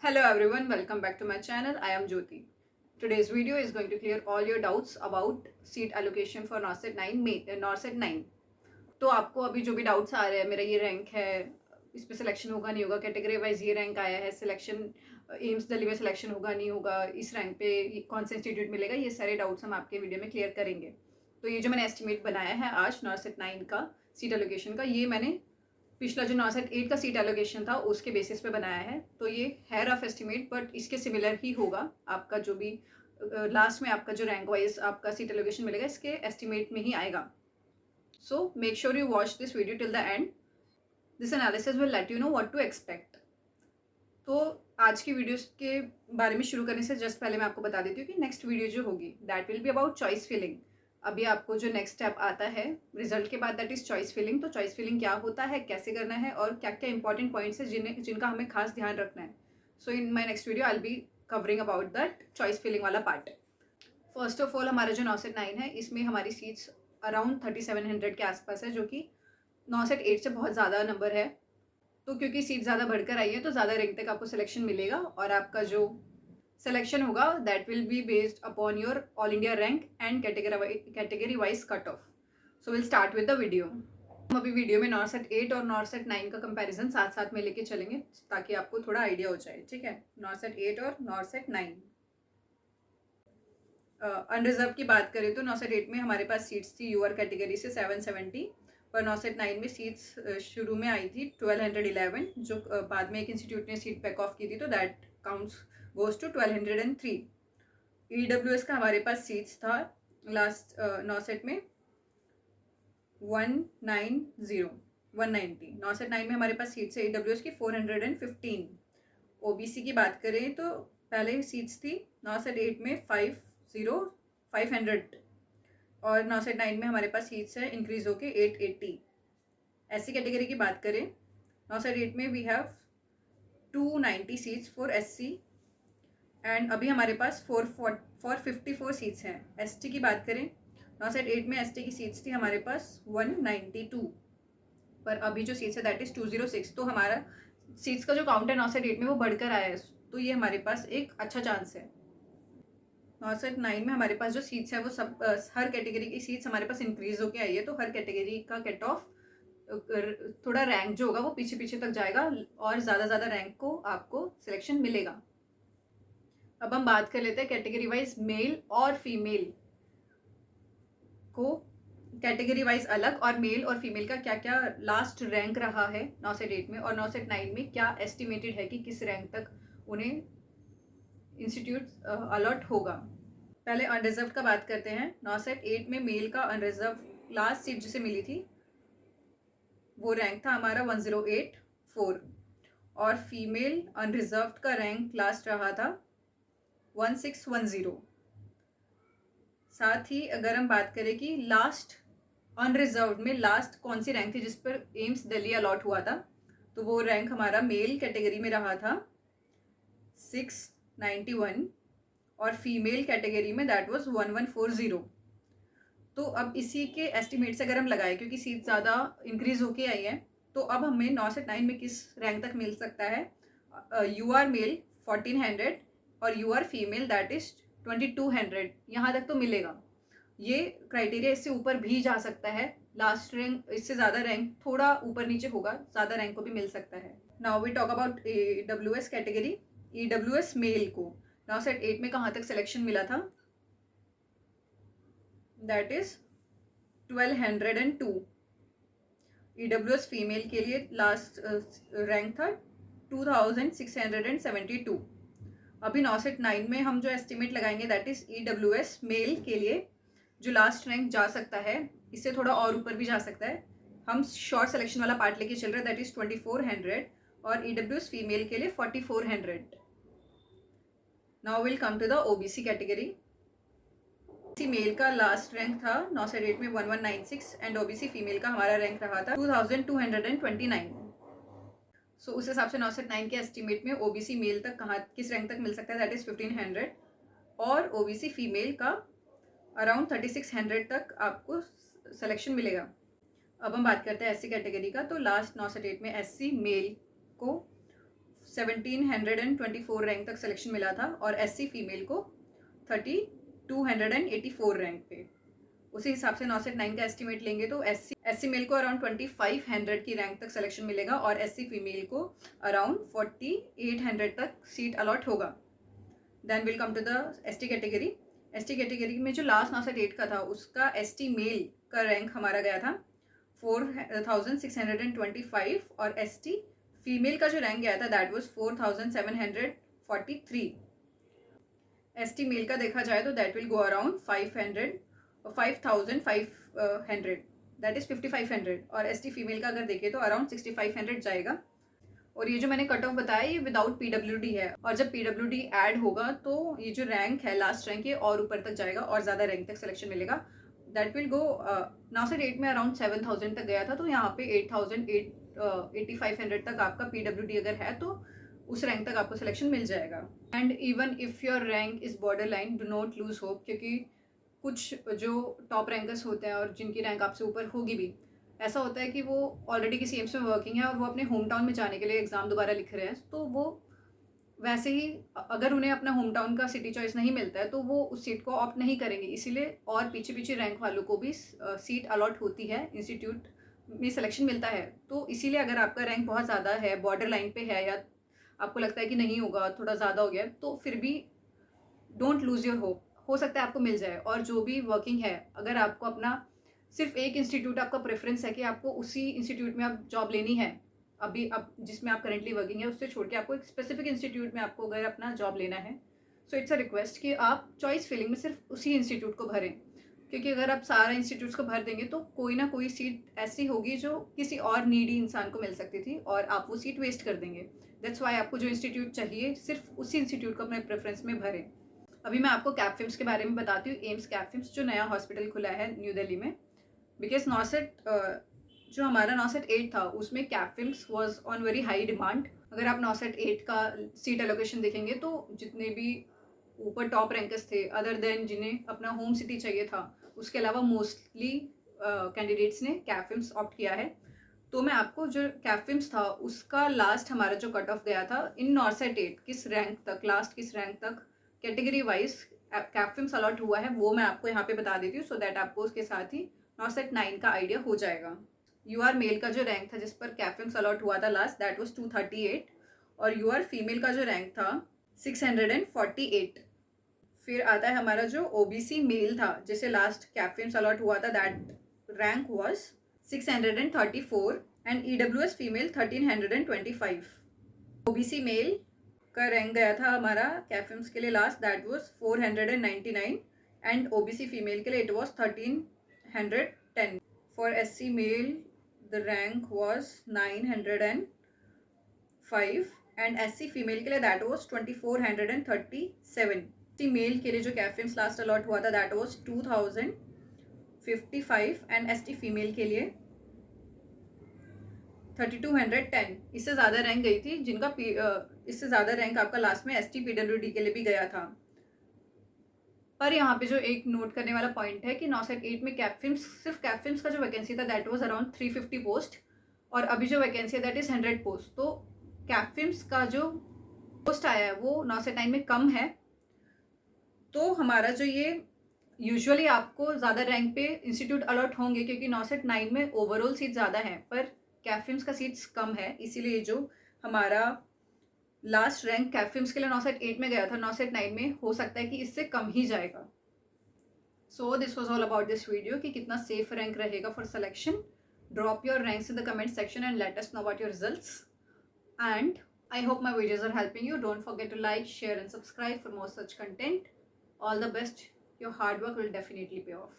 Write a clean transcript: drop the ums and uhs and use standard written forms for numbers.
Hello everyone, welcome back to my channel. I am Jyoti. Today's video is going to clear all your doubts about seat allocation for NORCET 9 NORCET 9. तो आपको अभी जो भी doubts आ रहे हैं, मेरा ये रैंक है, इस पर सिलेक्शन होगा नहीं होगा, कैटेगरी वाइज ये रैंक आया है, सिलेक्शन एम्स दिल्ली में सिलेक्शन होगा नहीं होगा, इस रैंक पे कौन सा इंस्टीट्यूट मिलेगा, ये सारे डाउट्स हम आपके वीडियो में क्लियर करेंगे। तो ये जो मैंने एस्टिमेट बनाया है आज NORCET 9 का सीट एलोकेशन का, ये मैंने पिछला जो NORCET 8 का सीट एलोकेशन था उसके बेसिस पे बनाया है। तो ये है रफ एस्टिमेट, बट इसके सिमिलर ही होगा। आपका जो भी लास्ट में आपका जो रैंक वाइज आपका सीट एलोकेशन मिलेगा, इसके एस्टिमेट में ही आएगा। So make sure you watch this video till the end. This analysis will let you know what to expect. तो आज की वीडियोस के बारे में शुरू करने से जस्ट पहले मैं आपको बता देती हूँ कि नेक्स्ट वीडियो जो होगी that will be about choice filling. अभी आपको जो नेक्स्ट स्टेप आता है रिजल्ट के बाद, दैट इज चॉइस फिलिंग। तो चॉइस फिलिंग क्या होता है, कैसे करना है और क्या क्या इंपॉर्टेंट पॉइंट्स है जिनका हमें खास ध्यान रखना है। So in my next video I will be covering about that choice filling वाला पार्ट। फर्स्ट ऑफ ऑल, हमारा जो NORCET 9 है, इसमें हमारी सीट्स अराउंड 3700 के आसपास है, जो कि NORCET 8 से बहुत ज़्यादा नंबर है। तो क्योंकि सीट ज़्यादा बढ़कर आई है तो ज़्यादा रैंक तक आपको सिलेक्शन मिलेगा, और आपका जो सिलेक्शन होगा that will be based upon your all India rank and category wise cut off. So will start with the video. हम अभी वीडियो में NORCET 8 और NORCET 9 का कंपैरिजन साथ साथ में लेके चलेंगे ताकि आपको थोड़ा आइडिया हो जाए। ठीक है, NORCET 8 और NORCET 9। अनरिजर्व की बात करें तो NORCET 8 में हमारे पास सीट्स थी यूआर कैटेगरी से 770, पर NORCET 9 में सीट्स शुरू में आई थी 1211, जो बाद में एक इंस्टीट्यूट ने सीट बैक ऑफ की थी, तो that counts goes to 1203। EWS का हमारे पास सीट्स था लास्ट NORCET में 190 NORCET 9 में हमारे पास सीट्स है EWS की 415। OBC की बात करें तो पहले सीट्स थी NORCET 8 में 500, और NORCET 9 में हमारे पास सीट्स है इंक्रीज होके 880। SC कैटेगरी की बात करें, NORCET 8 में we have 290 seats for SC, and अभी हमारे पास 454 सीट्स हैं। ST की बात करें, NORCET 8 में ST की सीट्स थी हमारे पास 192, पर अभी जो सीट्स है दैट इज़ 206। तो हमारा सीट्स का जो काउंट है NORCET 8 में वो बढ़कर आया है, तो ये हमारे पास एक अच्छा चांस है। NORCET 9 में हमारे पास जो सीट्स है वो सब हर कैटेगरी की सीट्स हमारे पास इंक्रीज होके आई है, तो हर कैटेगरी का कट ऑफ थोड़ा रैंक जो होगा वो पीछे पीछे तक जाएगा और ज़्यादा रैंक को आपको सिलेक्शन मिलेगा। अब हम बात कर लेते हैं कैटेगरी वाइज मेल और फीमेल को, कैटेगरी वाइज अलग, और मेल और फीमेल का क्या क्या लास्ट रैंक रहा है NORCET 8 में, और NORCET 9 में क्या एस्टिमेटेड है कि किस रैंक तक उन्हें इंस्टीट्यूट अलॉट होगा। पहले अनरिजर्व का बात करते हैं। NORCET 8 में मेल का अनरिजर्व लास्ट सीट जिसे मिली थी वो रैंक था हमारा 1084, और फीमेल अनरिजर्व का रैंक लास्ट रहा था 1610। साथ ही अगर हम बात करें कि लास्ट अनरिजर्व में लास्ट कौन सी रैंक थी जिस पर एम्स दिल्ली अलॉट हुआ था, तो वो रैंक हमारा मेल कैटेगरी में रहा था 691, और फीमेल कैटेगरी में दैट वाज 1140। तो अब इसी के एस्टिमेट से अगर हम लगाए, क्योंकि सीट ज़्यादा इंक्रीज होके आई है, तो अब हमें NORCET 9 में किस रैंक तक मिल सकता है। UR मेल 1400 और UR फीमेल दैट इज 2200, यहाँ तक तो मिलेगा। ये क्राइटेरिया इससे ऊपर भी जा सकता है, लास्ट रैंक इससे ज़्यादा रैंक थोड़ा ऊपर नीचे होगा, ज़्यादा रैंक को भी मिल सकता है। Now we talk about EWS category. EWS male को NORCET 8 में कहाँ तक सिलेक्शन मिला था, दैट इज 1202। EWS फीमेल के लिए लास्ट रैंक था 2672। अभी NORCET 9 में हम जो एस्टिमेट लगाएंगे दैट इज EWS मेल के लिए जो लास्ट रैंक जा सकता है, इससे थोड़ा और ऊपर भी जा सकता है। हम शॉर्ट सिलेक्शन वाला पार्ट लेके चल रहे हैं, दैट इज 2400, और EWS फीमेल के लिए 4400। Now will come to the OBC category. OBC male का लास्ट रैंक था NORCET 8 में 1196, एंड OBC फीमेल का हमारा रैंक रहा था 2229। सो उस हिसाब से NORCET 9 के एस्टिमेट में OBC मेल तक किस रैंक तक मिल सकता है, दैट इज 1500, और OBC फीमेल का अराउंड 3600 तक आपको सिलेक्शन मिलेगा। अब हम बात करते हैं SC कैटेगरी का। तो लास्ट NORCET 8 में SC मेल को 1724 रैंक तक सिलेक्शन मिला था और SC फीमेल को 3284 रैंक पे। उसी हिसाब से नॉसेट 9 का एस्टिमेट लेंगे तो SC मेल को अराउंड 2500 की रैंक तक सिलेक्शन मिलेगा और SC फीमेल को अराउंड 4800 तक सीट अलॉट होगा। Then will come to the ST category. ST category में जो लास्ट नॉसेट 8 का था उसका ST मेल का रैंक हमारा गया था 4625 और ST फीमेल का जो रैंक गया था दैट वाज 4743। ST मेल का देखा जाए तो that will go around 5500 that is 5500 और ST फीमेल का अगर देखें तो अराउंड 6500 जाएगा। और ये जो मैंने कट ऑफ बताया ये विदाउट PWD है और जब PWD ऐड होगा तो ये जो रैंक है लास्ट रैंक ये और ऊपर तक जाएगा और ज़्यादा रैंक तक सिलेक्शन मिलेगा। दैट विल गो नॉसेट 8 में अराउंड 7000 तक गया था तो यहाँ पे 8500 तक आपका PWD अगर है तो उस रैंक तक आपको सिलेक्शन मिल जाएगा। And even if your rank is border line, do not lose hope, क्योंकि कुछ जो टॉप रैंकर्स होते हैं और जिनकी रैंक आपसे ऊपर होगी भी, ऐसा होता है कि वो ऑलरेडी किसी एम्स में वर्किंग है और वो अपने होम टाउन में जाने के लिए एग्ज़ाम दोबारा लिख रहे हैं, तो वो वैसे ही अगर उन्हें अपना होम टाउन का सिटी चॉइस नहीं मिलता है तो वो उस सीट को ऑप्ट नहीं करेंगे। इसीलिए और पीछे पीछे रैंक वालों को भी सीट अलॉट होती है, इंस्टीट्यूट में सिलेक्शन मिलता है। तो इसीलिए अगर आपका रैंक बहुत ज़्यादा है, बॉर्डर लाइन पे है या आपको लगता है कि नहीं होगा, थोड़ा ज़्यादा हो गया, तो फिर भी डोंट लूज़ योर होप, हो सकता है आपको मिल जाए। और जो भी वर्किंग है, अगर आपको अपना सिर्फ एक इंस्टीट्यूट आपका प्रेफरेंस है कि आपको उसी इंस्टीट्यूट में आप जॉब लेनी है, अभी अब जिसमें आप करेंटली वर्किंग है उससे छोड़ के आपको एक स्पेसिफिक इंस्टीट्यूट में आपको अगर अपना जॉब लेना है, सो इट्स अ रिक्वेस्ट कि आप चॉइस फिलिंग में सिर्फ उसी इंस्टीट्यूट को भरें, क्योंकि अगर आप सारा इंस्टीट्यूट्स को भर देंगे तो कोई ना कोई सीट ऐसी होगी जो किसी और नीडी इंसान को मिल सकती थी और आप वो सीट वेस्ट कर देंगे। दैट्स वाई आपको जो इंस्टीट्यूट चाहिए सिर्फ उसी इंस्टीट्यूट को अपने प्रेफरेंस में भरें। अभी मैं आपको कैपफिम्स के बारे में बताती हूँ, एम्स कैपफिम्स जो नया हॉस्पिटल खुला है न्यू दिल्ली में। बिकॉज नॉसेट जो हमारा नॉसेट 8 था उसमें CAPFIMS was on very high demand. अगर आप नॉसेट 8 का सीट एलोकेशन देखेंगे तो जितने भी ऊपर टॉप रैंकर्स थे अदर देन जिन्हें अपना होम सिटी चाहिए था, उसके अलावा मोस्टली कैंडिडेट्स ने कैपफिम्स ऑप्ट किया है। तो मैं आपको जो कैपफिम्स था उसका लास्ट हमारा जो कट ऑफ गया था इन नॉसेट 8 किस रैंक तक, लास्ट किस रैंक तक कैटेगरी वाइज कैपफिम्स अलॉट हुआ है वो मैं आपको यहाँ पे बता देती हूँ, सो दैट आपको उसके साथ ही नॉसेट 9 का आइडिया हो जाएगा। UR मेल का जो रैंक था जिस पर कैपफिम्स अलॉट हुआ था लास्ट, दैट वाज 238 और UR फीमेल का जो रैंक था 648। फिर आता है हमारा जो OBC मेल था जिसे लास्ट कैपफिम्स अलॉट हुआ था, that rank was 634 and EWS female 1325। OBC male का रैंक गया था हमारा कैपफिम्स के लिए last, that was 499 and OBC female के लिए it was 1310। For SC male the rank was 905 and SC female के लिए that was 2437। SC male के लिए जो कैपफिम्स लास्ट अलॉट हुआ था that was 2055 and ST female के लिए 3210। इससे ज़्यादा रैंक गई थी जिनका इससे ज़्यादा रैंक आपका लास्ट में ST PWD के लिए भी गया था। पर यहाँ पे जो एक नोट करने वाला पॉइंट है कि नॉसेट 8 में कैपफिम्स, सिर्फ कैपफिम्स का जो वैकेंसी था दैट वाज अराउंड 350 पोस्ट और अभी जो वैकेंसी है दैट इज़ 100 पोस्ट। तो कैपफिम्स का जो पोस्ट आया है वो नॉसेट 9 में कम है। तो हमारा जो ये यूजुअली आपको ज़्यादा रैंक पे इंस्टीट्यूट अलॉट होंगे क्योंकि नॉसेट 9 में ओवरऑल सीट ज़्यादा है पर कैपफिम्स का सीट्स कम है, इसीलिए जो हमारा लास्ट रैंक कैपफिम्स के लिए नॉसेट 8 में गया था नॉसेट 9 में हो सकता है कि इससे कम ही जाएगा। So this was all about this video कि कितना सेफ रैंक रहेगा for selection. Drop your ranks in the comment section and let us know about your results and I hope my videos are helping you. Don't forget to like, share and subscribe for more such content. All the best, your hard work will definitely pay of.